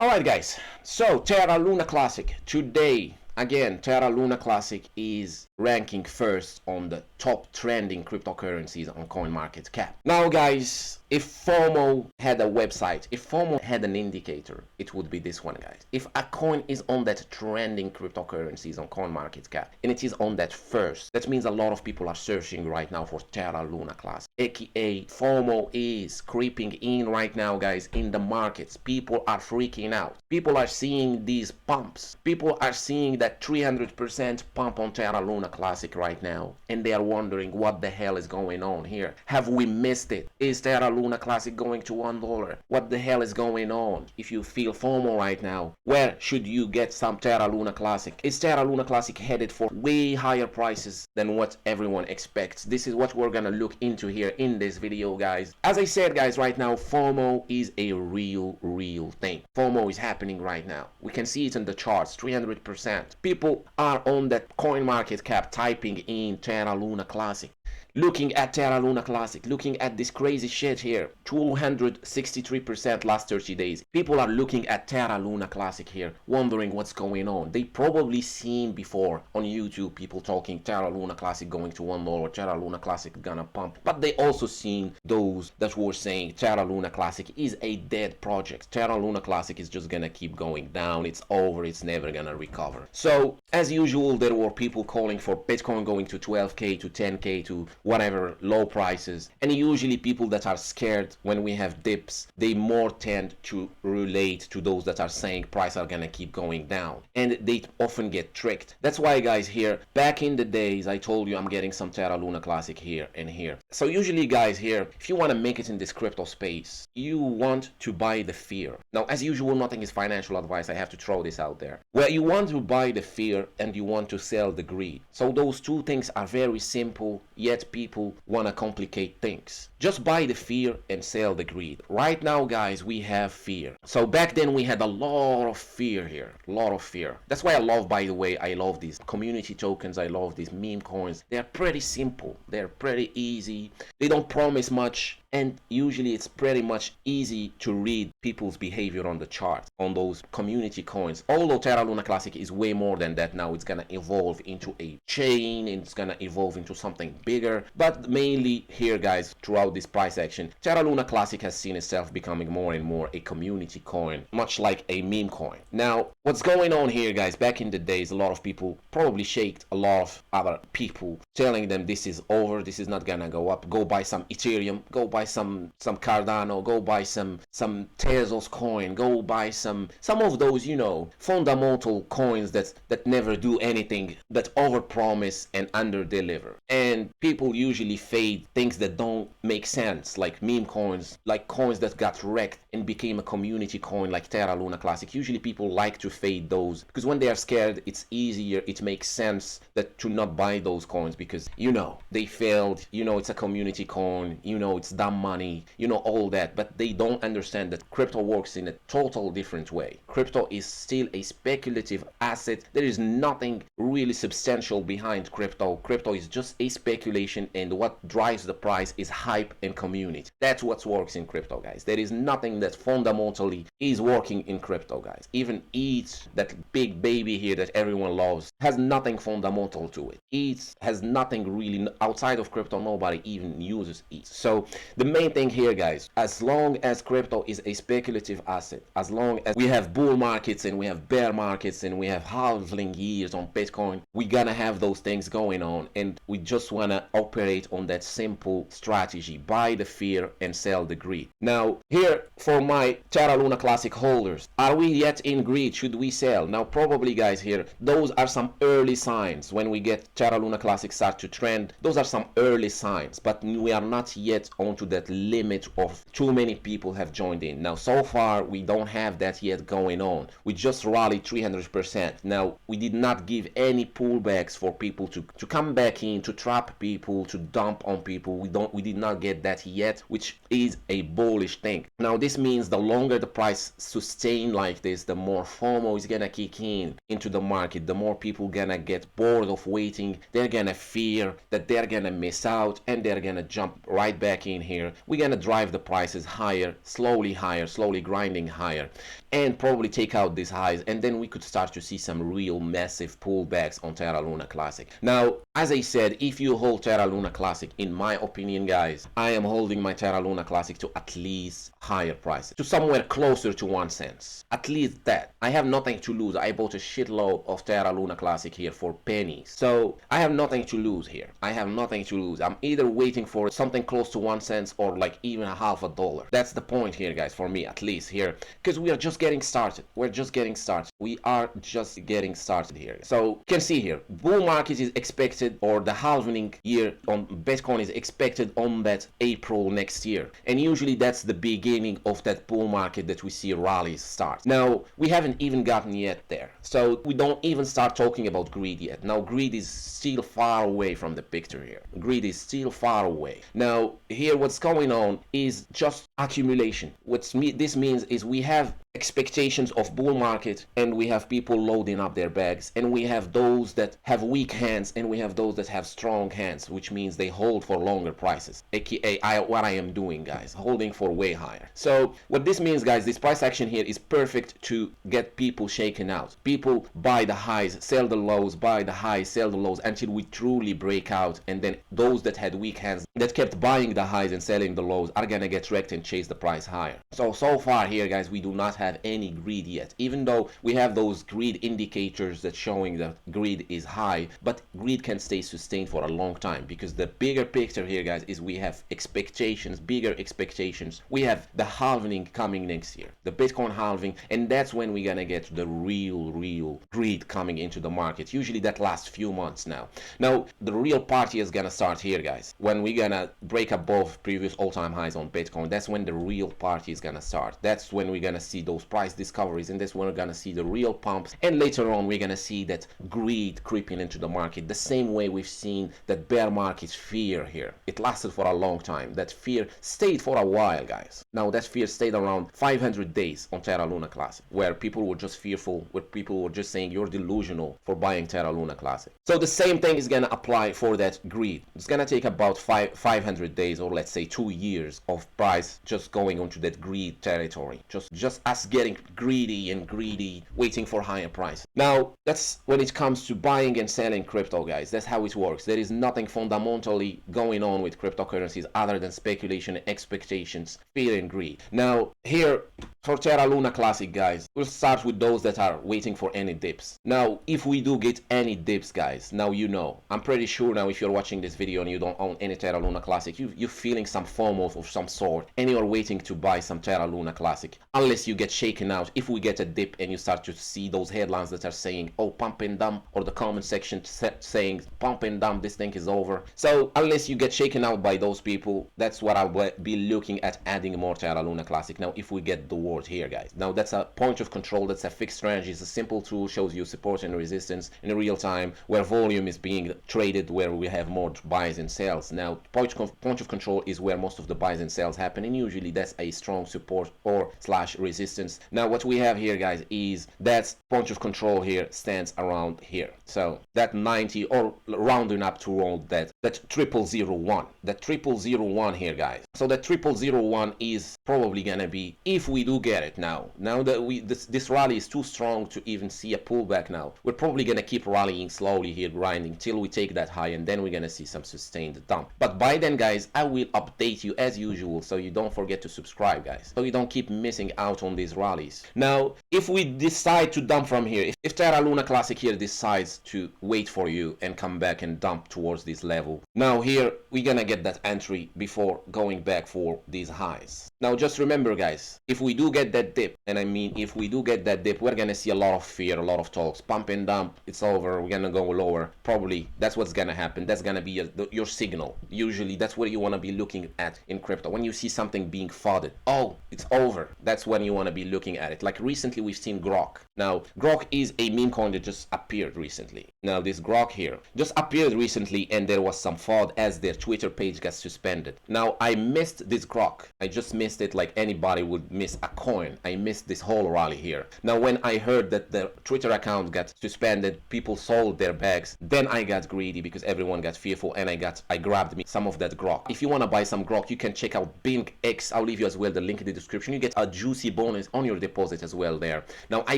Alright guys, so Terra Luna Classic. Today, again, Terra Luna Classic is ranking first on the top trending cryptocurrencies on CoinMarketCap. Now guys, if FOMO had a website, if FOMO had an indicator, it would be this one guys. If a coin is on that trending cryptocurrencies on CoinMarketCap and it is on that first, that means a lot of people are searching right now for Terra Luna Classic. AKA FOMO is creeping in right now guys in the markets. People are freaking out. People are seeing these pumps. People are seeing that 300% pump on Terra Luna Classic right now, and they are wondering what the hell is going on here. Have we missed it? Is Terra Luna Classic going to $1? What the hell is going on? If you feel FOMO right now, where should you get some Terra Luna Classic? Is Terra Luna Classic headed for way higher prices than what everyone expects? This is what we're gonna look into here in this video guys. As I said guys, right now FOMO is a real thing. FOMO is happening right now. We can see it in the charts, 300%. People are on that CoinMarketCap typing in Terra Luna Classic, looking at Terra Luna Classic, looking at this crazy shit here, 263% last 30 days. People are looking at Terra Luna Classic here, wondering what's going on. They probably seen before on YouTube people talking Terra Luna Classic going to $1, Terra Luna Classic gonna pump, but they also seen those that were saying Terra Luna Classic is a dead project. Terra Luna Classic is just gonna keep going down, it's over, it's never gonna recover. So as usual, there were people calling for Bitcoin going to 12k to 10k to whatever low prices, and usually people that are scared when we have dips, they more tend to relate to those that are saying prices are gonna keep going down, and they often get tricked. That's why guys, here back in the days I told you I'm getting some Terra Luna Classic here and here. So usually guys, here if you want to make it in this crypto space, you want to buy the fear. Now as usual, nothing is financial advice, I have to throw this out there. Well, you want to buy the fear and you want to sell the greed. So those two things are very simple, yet people want to complicate things. Just buy the fear and sell the greed. Right now guys, we have fear. So back then we had a lot of fear here, a lot of fear. That's why I love, by the way, I love these community tokens, I love these meme coins. They're pretty simple, they're pretty easy, they don't promise much, and usually it's pretty much easy to read people's behavior on the chart on those community coins. Although Terra Luna Classic is way more than that now, it's gonna evolve into a chain, it's gonna evolve into something bigger, but mainly here guys, throughout this price action, Terra Luna Classic has seen itself becoming more and more a community coin, much like a meme coin. Now what's going on here guys, back in the days a lot of people probably shaked a lot of other people telling them this is over, this is not gonna go up, go buy some Ethereum, go buy some Cardano, go buy some Tezos coin, go buy some of those, you know, fundamental coins that never do anything, that overpromise and underdeliver. And people usually fade things that don't make sense, like meme coins, like coins that got wrecked and became a community coin like Terra Luna Classic. Usually people like to fade those because when they are scared, it's easier, it makes sense that to not buy those coins because, you know, they failed, you know, it's a community coin, you know, it's dumb money, you know, all that. But they don't understand that crypto works in a total different way. Crypto is still a speculative asset. There is nothing really substantial behind crypto. Crypto is just a speculation, and what drives the price is hype and community. That's what works in crypto guys. There is nothing that fundamentally is working in crypto guys. Even ETH, that big baby here that everyone loves, has nothing fundamental to it. ETH has nothing really outside of crypto. Nobody even uses ETH. So the main thing here guys, as long as crypto is a speculative asset, as long as we have bull markets and we have bear markets and we have halving years on Bitcoin, we gonna have those things going on, and we just wanna operate on that simple strategy: buy the fear and sell the greed. Now here for my Terra Luna Classic holders, are we yet in greed? Should we sell? Now probably guys, here those are some early signs. When we get Terra Luna Classic start to trend, those are some early signs, but we are not yet onto that limit of too many people have joined in. Now so far we don't have that yet going on. We just rallied 300%. Now we did not give any pullbacks for people to come back in, to trap people, to dump on people. We did not get that yet, which is a bullish thing. Now this means the longer the price sustain like this, the more FOMO is gonna kick in into the market, the more people gonna get bored of waiting, they're gonna fear that they're gonna miss out, and they're gonna jump right back in here here, we're gonna drive the prices higher, slowly grinding higher, and probably take out these highs, and then we could start to see some real massive pullbacks on Terra Luna Classic. Now, as I said, if you hold Terra Luna Classic, in my opinion, guys, I am holding my Terra Luna Classic to at least higher prices, to somewhere closer to 1 cent. At least that. I have nothing to lose. I bought a shitload of Terra Luna Classic here for pennies. So I have nothing to lose here. I have nothing to lose. I'm either waiting for something close to 1 cent or like even a half a dollar. That's the point here, guys, for me at least here, because we are just getting started. We're just getting started. We are just getting started here. So you can see here, bull market is expected, or the halving year on Bitcoin is expected on that April next year. And usually that's the beginning of that bull market that we see rallies start. Now, we haven't even gotten yet there. So we don't even start talking about greed yet. Now, greed is still far away from the picture here. Greed is still far away. Now, here what's going on is just accumulation. What this means is we have expectations of bull market, and we have people loading up their bags, and we have those that have weak hands, and we have those that have strong hands, which means they hold for longer prices, aka what I am doing, guys, holding for way higher. So what this means, guys, this price action here is perfect to get people shaken out. People buy the highs, sell the lows, buy the highs, sell the lows, until we truly break out, and then those that had weak hands that kept buying the highs and selling the lows are gonna get wrecked and chase the price higher. So far here, guys, we do not have any greed yet, even though we have those greed indicators that showing that greed is high, but greed can stay sustained for a long time, because the bigger picture here, guys, is we have expectations, bigger expectations. We have the halving coming next year, the Bitcoin halving, and that's when we're gonna get the real greed coming into the market. Usually that lasts few months now. Now the real party is gonna start here, guys, when we're gonna break above previous all-time highs on Bitcoin. That's when the real party is gonna start. That's when we're gonna see those price discoveries, and that's when we're gonna see the real pumps, and later on we're gonna see that greed creeping into the market, the same way we've seen that bear market fear here. It lasted for a long time. That fear stayed for a while, guys. Now that fear stayed around 500 days on Terra Luna Classic, where people were just fearful, where people were just saying you're delusional for buying Terra Luna Classic. So the same thing is gonna apply for that greed. It's gonna take about 500 days, or let's say 2 years of price just going onto that greed territory, just us getting greedy, waiting for higher price. Now that's when it comes to buying and selling crypto, guys. That's how it works. There is nothing fundamentally going on with cryptocurrencies other than speculation, expectations, fear, and greed. Now here for Terra Luna Classic, guys, we'll start with those that are waiting for any dips. Now if we do get any dips, guys, now you know, I'm pretty sure now if you're watching this video and you don't own any Terra Luna Classic, you're feeling some FOMO of some sort, and you're waiting to buy some Terra Luna Classic, unless you get shaken out. If we get a dip and you start to see those headlines that are saying, oh, pump and dump, or the comment section saying pump and dump, this thing is over. So unless you get shaken out by those people, that's what I'll be looking at, adding more Terra Luna Classic. Now if we get the word here, guys, now that's a point of control, that's a fixed strategy. It's a simple tool, shows you support and resistance in real time, where volume is being traded, where we have more buys and sells. Now point of control is where most of the buys and sells happen, and usually that's a strong support or slash resistance. Now what we have here, guys, is that point of control here stands around here. So that 90, or rounding up to around that 0001, that 0001 here, guys. So that 0001 is probably gonna be, if we do get it now that this rally is too strong to even see a pullback now, we're probably gonna keep rallying slowly here, grinding till we take that high, and then we're gonna see some sustained dump. But by then, guys, I will update you as usual, so you don't forget to subscribe, guys, so you don't keep missing out on these rallies. Now if we decide to dump from here, if Terra Luna Classic here decides to wait for you and come back and dump towards this level, now here we're gonna get that entry before going back for these highs. Now just remember, guys, if we do get that dip, and I mean if we do get that dip, we're gonna see a lot of fear, a lot of talks, pump and dump, it's over, we're gonna go lower. Probably that's what's gonna happen. That's gonna be your signal. Usually that's what you want to be looking at in crypto. When you see something being flooded, oh, it's over, that's when you want to be looking at it. Like recently we've seen Grok. Now Grok is a meme coin that just appeared recently. Now this Grok here just appeared recently, and there was some fraud as their Twitter page got suspended. Now I missed this grok. I just missed it like anybody would miss a coin. I missed this whole rally here. Now when I heard that the Twitter account got suspended, people sold their bags, then I got greedy because everyone got fearful, and I grabbed me some of that grok. If you want to buy some grok, you can check out BingX. I'll leave you as well the link in the description. You get a juicy bonus on your deposit as well there. Now I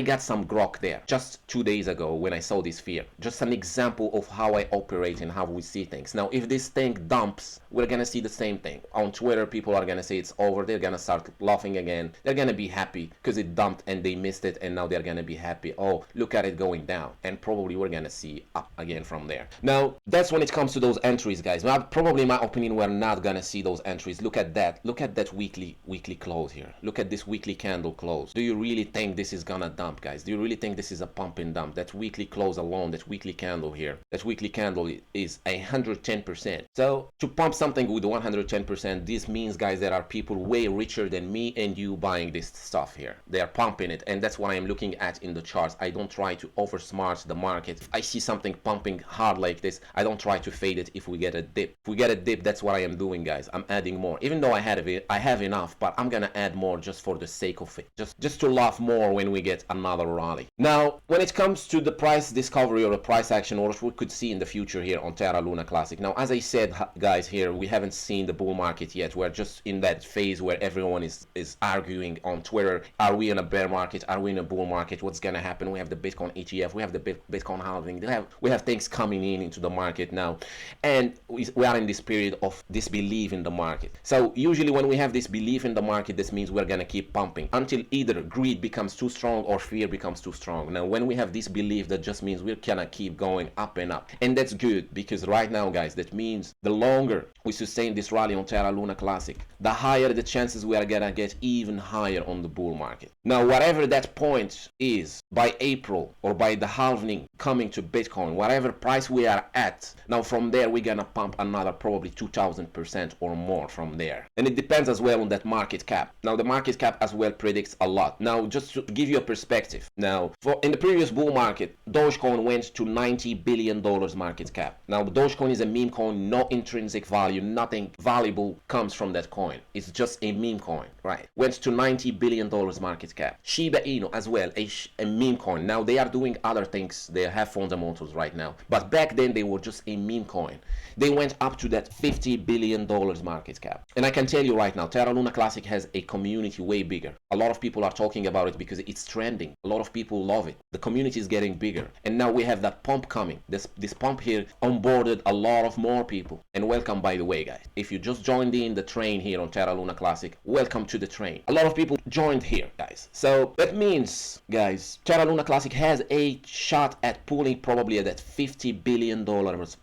got some grok there just 2 days ago when I saw this fear. Just an example of how I operate and how we see things. Now if this thing dumps, we're gonna see the same thing. On Twitter, people are gonna say it's over. They're gonna start laughing again. They're gonna be happy because it dumped and they missed it, and now they're gonna be happy. Oh, look at it going down. And probably we're gonna see up again from there. Now that's when it comes to those entries, guys. Well, probably in my opinion, we're not gonna see those entries. Look at that. Look at that weekly close here. Look at this weekly candle close. Do you really think this is gonna dump, guys? Do you really think this is a pump and dump? That weekly close alone, that weekly candle here, that weekly candle is 110%. So to pump something with 110%, this means, guys, there are people way richer than me and you buying this stuff here. They are pumping it, and that's what I am looking at in the charts. I don't try to oversmart the market. If I see something pumping hard like this, I don't try to fade it if we get a dip. If we get a dip, that's what I am doing, guys. I'm adding more. Even though I have enough, but I'm gonna add more just for the sake of it. Just to laugh more when we get another rally. Now, when it comes to the price discovery or the price action, or what we could see in the future here on Terra Luna Classic. Now, as I said, guys, here we haven't seen the bull market yet. We're just in that phase where everyone is arguing on Twitter. Are we in a bear market? Are we in a bull market? What's gonna happen? We have the Bitcoin ETF. We have the Bitcoin halving. We have things coming into the market now, and we are in this period of disbelief in the market. So usually when we have this belief in the market, this means we're gonna keep pumping until either greed becomes too strong or fear becomes too strong. Now when we have this belief, that just means we're gonna keep going up and up, and that's good, because right now, guys, that means the longer we sustain this rally on Terra Luna Classic, the higher the chances we are gonna get even higher on the bull market. Now whatever that point is, by April or by the halving coming to Bitcoin, whatever price we are at, now from there we're gonna pump another probably 2000% or more from there. And it depends as well on that market cap. Now the market cap as well predicts a lot. Now just to give you a perspective, now in the previous bull market, Dogecoin went to $90 billion market cap. Now Dogecoin is a meme coin, no intrinsic value, nothing valuable comes from that coin. It's just a meme coin, right? Went to $90 billion market cap. Shiba Inu as well, a meme coin. Now they are doing other things, they have fundamentals right now, but back then they were just a meme coin. They went up to that $50 billion market cap. And I can tell you right now, Terra Luna Classic has a community way bigger. A lot of people are talking about it because it's trending. A lot of people love it. The community is getting bigger. And now we have that pump coming. This pump here onboarded a lot of more people. And welcome, by the way, guys. If you just joined in the train here on Terra Luna Classic, welcome to the train. A lot of people joined here, guys. So that means, guys, Terra Luna Classic has a shot at pulling probably at that $50 billion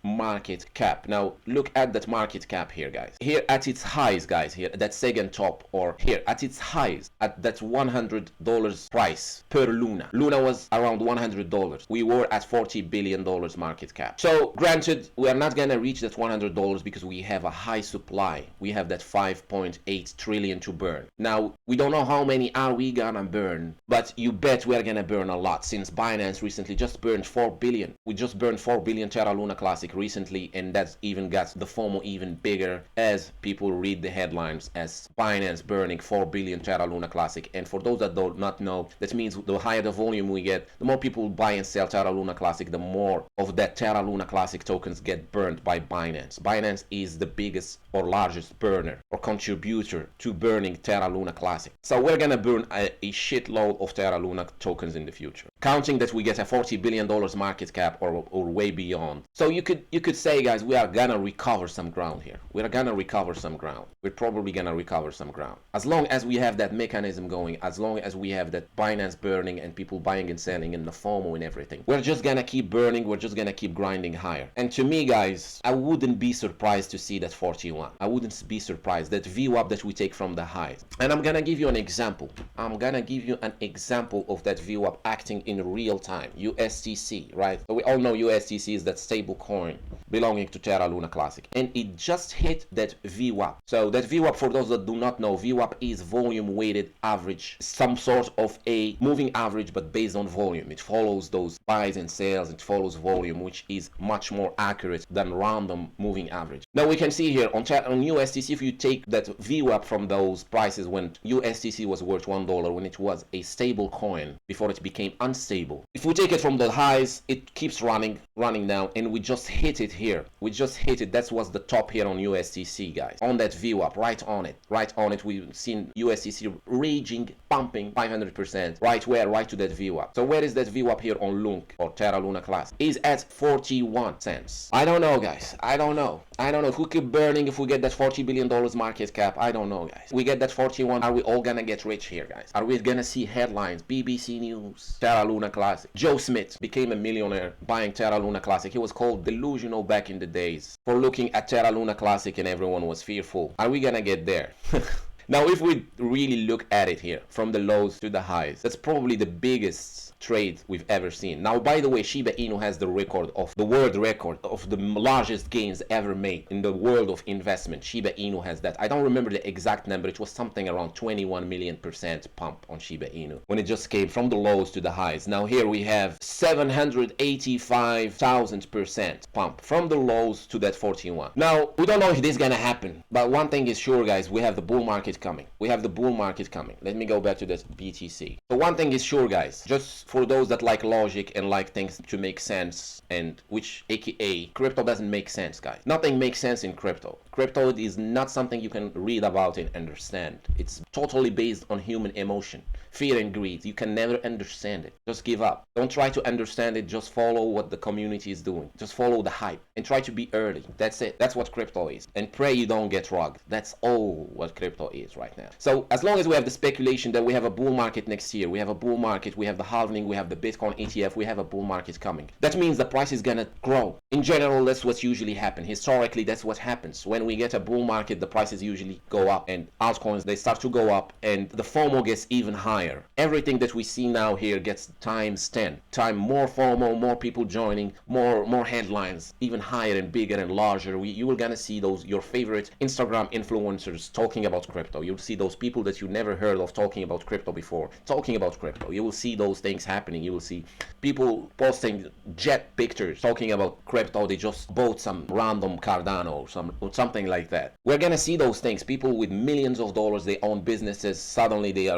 market cap. Now look at that market cap here, guys. Here at its highs, guys, here that second top, or here at its highs, at that $100 price per Luna. Luna was around $100. We were at $40 billion market cap. So granted, we are not gonna reach that $100 because we have a high supply. We have that 5.8 trillion to burn. Now we don't know how many are we gonna burn, but you bet we are gonna burn a lot, since Binance recently just burned 4 billion. We just burned 4 billion Terra Luna Classic recently, and that's even got the FOMO even bigger as people read the headlines as Binance burning 4 billion Terra Luna Classic. And for those that do not know, that means the higher the volume we get, the more people buy and sell Terra Luna Classic, the more of that Terra Luna Classic tokens get burned by Binance. Binance is the biggest or largest burner or contributor to burning Terra Luna Classic. So we're gonna burn a shitload of Terra Luna tokens in the future, counting that we get a $40 billion market cap or way beyond. So you could say, guys, we are gonna recover some ground here. We're gonna recover some ground. We're probably gonna recover some ground. As long as we have that mechanism going, as long as we have that Binance burning and people buying and selling and the FOMO and everything, we're just gonna keep burning, we're just gonna keep grinding higher. And to me, guys, I wouldn't be surprised to see that 41. I wouldn't be surprised, that VWAP that we take from the highs. And I'm gonna give you an example. I'm gonna give you an example of that VWAP acting in real time. USDC, right? So we all know USDC is that stable coin belonging to Terra Luna Classic, and it just hit that VWAP. So that VWAP, for those that do not know, VWAP is volume weighted average, some sort of a moving average but based on volume. It follows those buys and sales, it follows volume, which is much more accurate than random moving average. Now we can see here on USDC, if you take that VWAP from those prices when USDC was worth $1, when it was a stable coin before it became unstable, if we take it from the highs, it keeps running down, and we just hit it here. We just hit it. That was the top here on USDC, guys, on that VWAP, right on it. We've seen USDC raging, pumping 500%, right where? Right to that VWAP. So where is that VWAP here on LUNC or Terra Luna Classic? Is at 41 cents. I don't know, guys. I don't know if we keep burning, if we get that $40 billion market cap. I don't know, guys. We get that 41, are we all gonna get rich here, guys? Are we gonna see headlines, BBC News, Terra Luna Classic? Joe Smith became a millionaire buying Terra Luna Classic. He was called delusional back in the days for looking at Terra Luna Classic, and everyone was fearful. Are we gonna get there? Now, if we really look at it here, from the lows to the highs, that's probably the biggest trade we've ever seen. Now, by the way, Shiba Inu has the world record of the largest gains ever made in the world of investment. Shiba Inu has that. I don't remember the exact number. It was something around 21 million% pump on Shiba Inu when it just came from the lows to the highs. Now here we have 785,000% pump from the lows to that 41. Now, we don't know if this is gonna happen, but one thing is sure, guys, we have the bull market coming. Let me go back to this BTC. So one thing is sure, guys, just for those that like logic and like things to make sense, and which aka crypto doesn't make sense, guys. Nothing makes sense in crypto. Crypto is not something you can read about and understand. It's totally based on human emotion, fear and greed. You can never understand it. Just give up. Don't try to understand it. Just follow what the community is doing. Just follow the hype and try to be early. That's it. That's what crypto is. And pray you don't get robbed. That's all what crypto is right now. So as long as we have the speculation that we have a bull market next year, we have a bull market, we have the halving, we have the Bitcoin ETF, we have a bull market coming. That means the price is gonna grow. In general, that's what's usually happen. Historically, that's what happens. When we get a bull market, the prices usually go up, and altcoins, they start to go up, and the FOMO gets even higher. Everything that we see now here gets times 10. More FOMO, more people joining, more headlines, even higher and bigger and larger. You are gonna see those, your favorite Instagram influencers talking about crypto. You'll see those people that you never heard of talking about crypto before, talking about crypto. You will see those things happening. You will see people posting jet pictures talking about crypto. They just bought some random Cardano or something like that. We're gonna see those things. People with millions of dollars, they own businesses. Suddenly they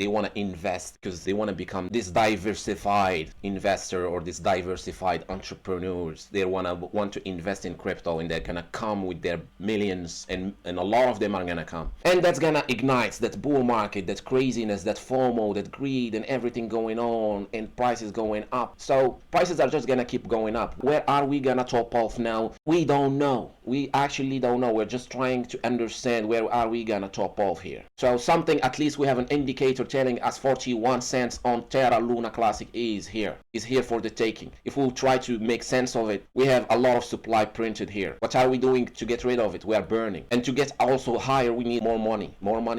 want to invest because they want to become this diversified investor or this diversified entrepreneurs. They want to invest in crypto, and they're gonna come with their millions, and a lot of them are gonna come, and that's gonna ignite that bull market, that craziness, that FOMO, that greed, and everything going on, and prices going up. So prices are just gonna keep going up. Where are we gonna top off now? We don't know. We actually don't know. We're just trying to understand where are we gonna top off here. So something, at least we have an indicator telling us 41 cents on Terra Luna Classic is here for the taking. If we'll try to make sense of it, we have a lot of supply printed here. What are we doing to get rid of it? We are burning. And to get also higher, we need more money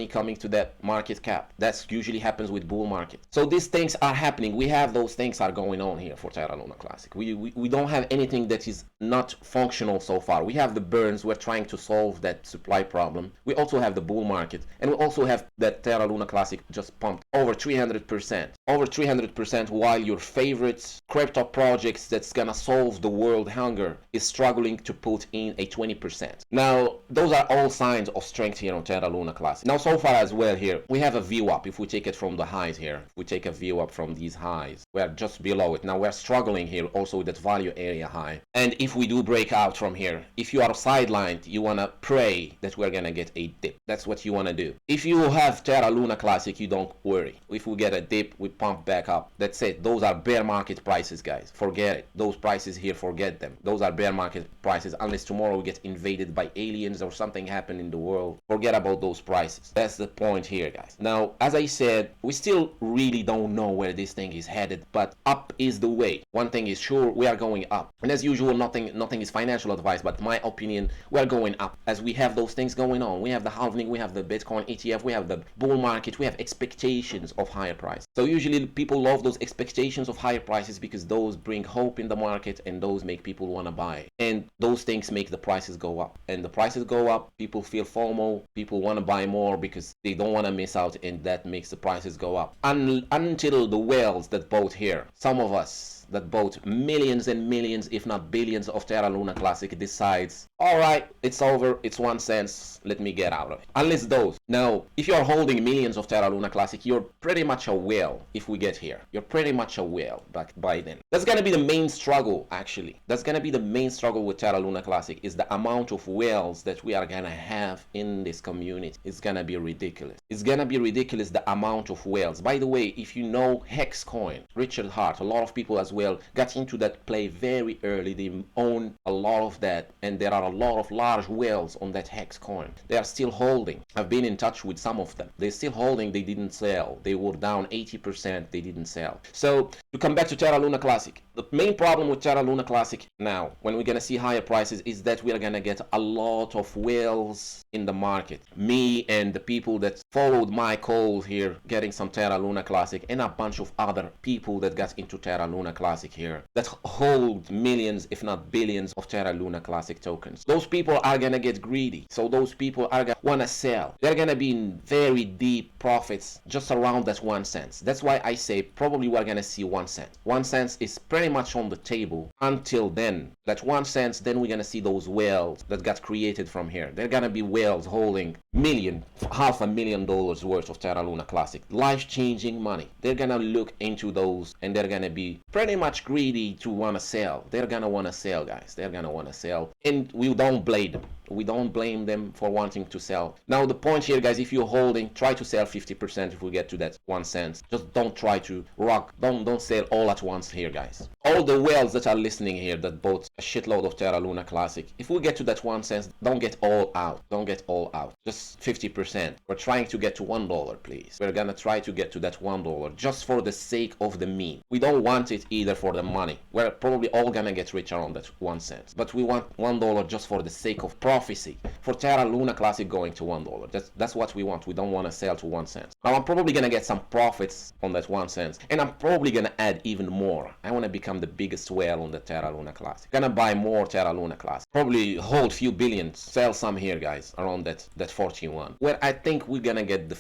coming to that market cap. That's usually happens with bull market. So these things are happening. We have those things are going on here for Terra Luna Classic. We don't have anything that is not functional so far. We have the burns. We're trying to solve that supply problem. We also have the bull market, and we also have that Terra Luna Classic just pumped over 300%, while your favorite crypto projects that's gonna solve the world hunger is struggling to put in a 20%. Now, those are all signs of strength here on Terra Luna Classic. Now, so far as well here, we have a VWAP. If we take it from the highs here, if we take a VWAP from these highs, we're just below it. Now, we're struggling here also with that value area high. And if we do break out from here, if you are sidelined, you wanna pray that we're gonna get a dip. That's what you wanna do. If you have Terra Luna Classic, you don't worry. If we get a dip, we pump back up. That's it. Those are bear market prices, guys. Forget it. Those prices here, forget them. Those are bear market prices. Unless tomorrow we get invaded by aliens or something happen in the world, forget about those prices. That's the point here, guys. Now, as I said, we still really don't know where this thing is headed, but up is the way. One thing is sure, we are going up. And as usual, nothing is financial advice, but my opinion, we're going up as we have those things going on. We have the halving, we have the Bitcoin ETF, we have the bull market, we have expectations of higher price. So usually Usually people love those expectations of higher prices because those bring hope in the market and those make people want to buy. And those things make the prices go up. And the prices go up, people feel FOMO, people want to buy more because they don't want to miss out, and that makes the prices go up. Until the whales that bought here, some of us that bought millions and millions, if not billions, of Terra Luna Classic decides, all right, it's over, it's 1 cent, let me get out of it. Unless those. Now, if you're holding millions of Terra Luna Classic, you're pretty much a whale if we get here. You're pretty much a whale back by then. That's gonna be the main struggle, actually. That's gonna be the main struggle with Terra Luna Classic, is the amount of whales that we are gonna have in this community. It's gonna be ridiculous. It's gonna be ridiculous, the amount of whales. By the way, if you know Hex Coin, Richard Hart, a lot of people as well got into that play very early. They own a lot of that, and there are a lot of large whales on that Hex Coin. They are still holding. I've been in touch with some of them. They're still holding. They didn't sell. They were down 80%. They didn't sell. So to come back to Terra Luna Classic, the main problem with Terra Luna Classic now, when we're gonna see higher prices, is that we are gonna get a lot of whales in the market. Me and the people that followed my calls here, getting some Terra Luna Classic, and a bunch of other people that got into Terra Luna Classic here, that hold millions, if not billions, of Terra Luna Classic tokens. Those people are gonna get greedy. So those people are gonna wanna sell. They're gonna be in very deep profits just around that 1 cent. That's why I say probably we're gonna see 1 cent. 1 cent is pretty much on the table until then. That 1 cent, then we're gonna see those whales that got created from here. They're gonna be whales holding $500,000 worth of Terra Luna Classic. Life-changing money. They're gonna look into those and they're gonna be pretty much greedy to wanna sell. They're gonna wanna sell, guys. They're gonna wanna sell. And we don't blame them. We don't blame them for wanting to sell. Now the point here, guys, if you're holding, try to sell 50% if we get to that 1 cent. Just don't try to rock. Don't sell all at once here, guys. All the whales that are listening here that bought a shitload of Terra Luna Classic, if we get to that 1 cent, don't get all out. Don't get all out. Just 50%. We're trying to get to $1, please. We're gonna try to get to that $1 just for the sake of the meme. We don't want it either for the money. We're probably all gonna get rich around that 1 cent. But we want $1 just for the sake of prophecy. For Terra Luna Classic going to $1. That's what we want. We don't want to sell to 1 cent. Now I'm probably gonna get some profits on that 1 cent, and I'm probably gonna add even more. I want to become the biggest whale on the Terra Luna Classic. Gonna buy more Terra Luna Classic. Probably hold few billions. Sell some here, guys, around that 41. Where I think we're gonna get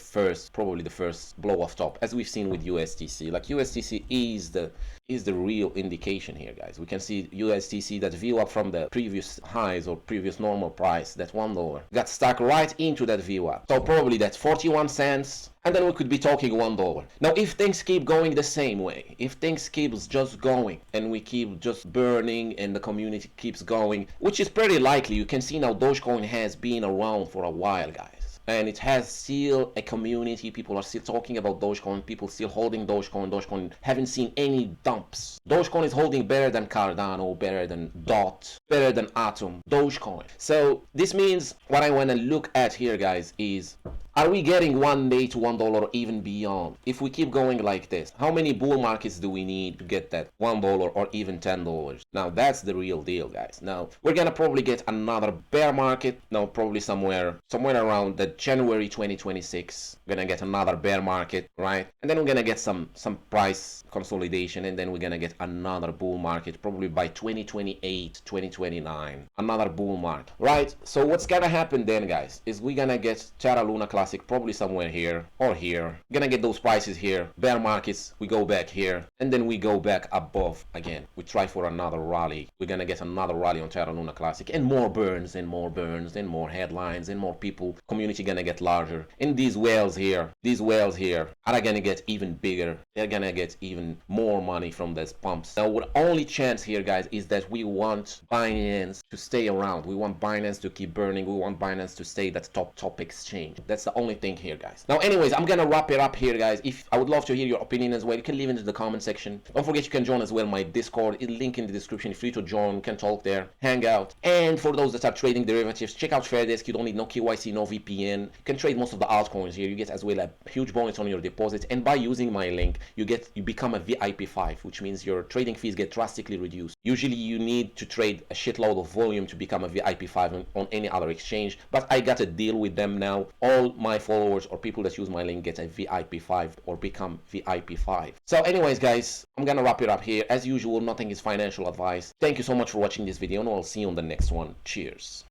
probably the first blow off top, as we've seen with USDC. Like USDC is the real indication here, guys. We can see USDC, that view up from the previous highs or previous normal price, that $1 got stuck right into that view up. So probably that 41 cents, and then we could be talking $1. Now if things keep going the same way, if things keeps just going and we keep just burning and the community keeps going, which is pretty likely, you can see now Dogecoin has been around for a while, guys. And it has still a community. People are still talking about Dogecoin. People still holding Dogecoin. Dogecoin haven't seen any dumps. Dogecoin is holding better than Cardano, better than DOT, better than Atom. Dogecoin. So this means what I want to look at here, guys, is are we getting one day to $1 or even beyond? If we keep going like this, how many bull markets do we need to get that $1 or even $10? Now that's the real deal, guys. Now we're gonna probably get another bear market. Now probably somewhere around the January 2026. We're gonna get another bear market, right? And then we're gonna get some price consolidation, and then we're gonna get another bull market probably by 2028, 2029. Another bull market, right? So what's gonna happen then, guys, is we're gonna get Terra Luna Classic probably somewhere here or here. We're gonna get those prices here. Bear markets, we go back here, and then we go back above again. We try for another rally. We're gonna get another rally on Terra Luna Classic, and more burns and more burns and more headlines and more people. Community gonna get larger. And these whales here are gonna get even bigger. They're gonna get even more money from these pumps. Now our only chance here, guys, is that we want Binance to stay around. We want Binance to keep burning. We want Binance to stay that top exchange. That's the only thing here, guys. Now anyways, I'm gonna wrap it up here, guys. If I would love to hear your opinion as well, you can leave it in the comment section. Don't forget you can join as well my Discord, link in the description. Free to join, we can talk there, hang out. And for those that are trading derivatives, check out FairDesk. You don't need no KYC, no VPN. You can trade most of the altcoins here. You get as well a huge bonus on your deposit, and by using my link you become a VIP 5, which means your trading fees get drastically reduced. Usually you need to trade a shitload of volume to become a VIP 5 on any other exchange, but I got a deal with them now. All my followers or people that use my link get a VIP 5 or become VIP 5. So anyways guys, I'm gonna wrap it up here. As usual, nothing is financial advice. Thank you so much for watching this video, and I'll see you on the next one. Cheers.